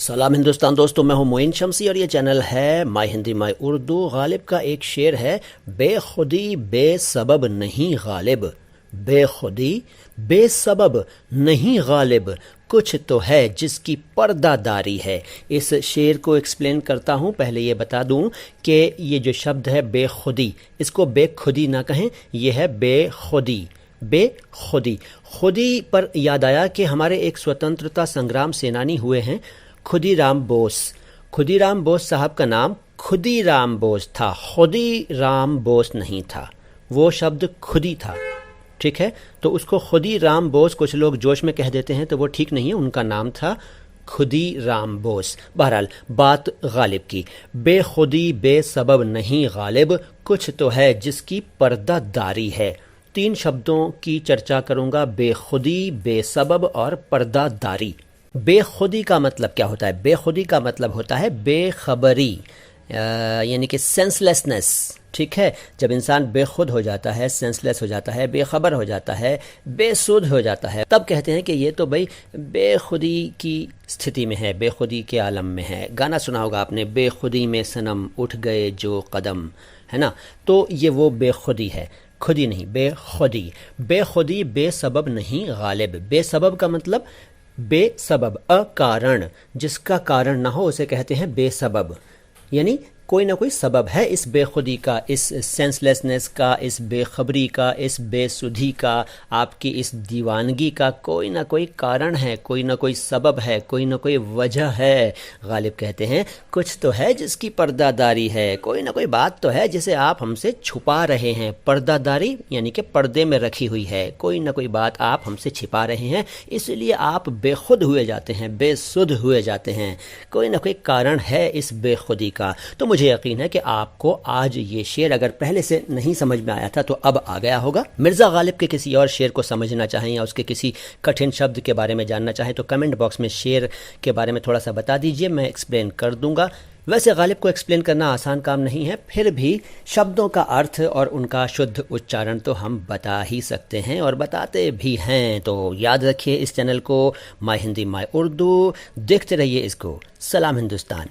सलाम हिंदुस्तान दोस्तों, मैं हूं मोइन शमसी और ये चैनल है माई हिंदी माई उर्दू। गालिब का एक शेर है, बेखुदी बेसबब नहीं गालिब, बेखुदी बेसबब नहीं गालिब, कुछ तो है जिसकी पर्दादारी है। इस शेर को एक्सप्लेन करता हूँ। पहले ये बता दूँ कि ये जो शब्द है बेखुदी, इसको बेखुदी ना कहें, यह है बेखुदी। बेखुदी, खुदी पर याद आया कि हमारे एक स्वतंत्रता संग्राम सेनानी हुए हैं खुदीराम बोस। खुदीराम बोस साहब का नाम खुदीराम बोस था, खुदीराम बोस नहीं था, वो शब्द खुदी था। ठीक है, तो उसको खुदीराम बोस कुछ लोग जोश में कह देते हैं, तो वो ठीक नहीं है। उनका नाम था खुदीराम बोस। बहरहाल बात गालिब की, बेखुदी बेसबब नहीं गालिब, कुछ तो है जिसकी पर्दादारी है। 3 शब्दों की चर्चा करूंगा, बेखुदी बेसबब और पर्दादारी। बेखुदी का मतलब क्या होता है? बेखुदी का मतलब होता है बेखबरी, यानी कि सेंसलेसनेस। ठीक है, जब इंसान बेखुद हो जाता है, सेंसलेस हो जाता है, बेखबर हो जाता है, बेसुध हो जाता है, तब कहते हैं कि ये तो भाई बेखुदी की स्थिति में है, बेखुदी के आलम में है। गाना सुना होगा आपने, बेखुदी में सनम उठ गए जो कदम, है ना? तो ये वो बेखुदी है, खुदी नहीं, बेखुदी। बेखुदी बेसबब नहीं गालिब। बेसबब का मतलब बेसबब, अकारण, जिसका कारण ना हो उसे कहते हैं बेसबब। यानी कोई ना कोई सबब है इस बेखुदी का, इस सेंसलेसनेस का, इस बेखबरी का, इस बेसुधी का, आपकी इस दीवानगी का कोई ना कोई कारण है, कोई ना कोई सबब है, कोई ना कोई वजह है। गालिब कहते हैं कुछ तो है जिसकी पर्दादारी है, कोई ना कोई बात तो है जिसे आप हमसे छुपा रहे हैं। पर्दादारी यानी कि पर्दे में रखी हुई है, कोई ना कोई बात आप हमसे छिपा रहे हैं, इसलिए आप बेखुद हुए जाते हैं, बेसुध हुए जाते हैं। कोई ना कोई कारण है इस बेखुदी का। तो मुझे यकीन है कि आपको आज ये शेर अगर पहले से नहीं समझ में आया था तो अब आ गया होगा। मिर्ज़ा गालिब के किसी और शेर को समझना चाहें या उसके किसी कठिन शब्द के बारे में जानना चाहें तो कमेंट बॉक्स में शेर के बारे में थोड़ा सा बता दीजिए, मैं एक्सप्लेन कर दूंगा। वैसे गालिब को एक्सप्लेन करना आसान काम नहीं है, फिर भी शब्दों का अर्थ और उनका शुद्ध उच्चारण तो हम बता ही सकते हैं और बताते भी हैं। तो याद रखिए इस चैनल को, माई हिंदी माई उर्दू, देखते रहिए इसको। सलाम हिंदुस्तान।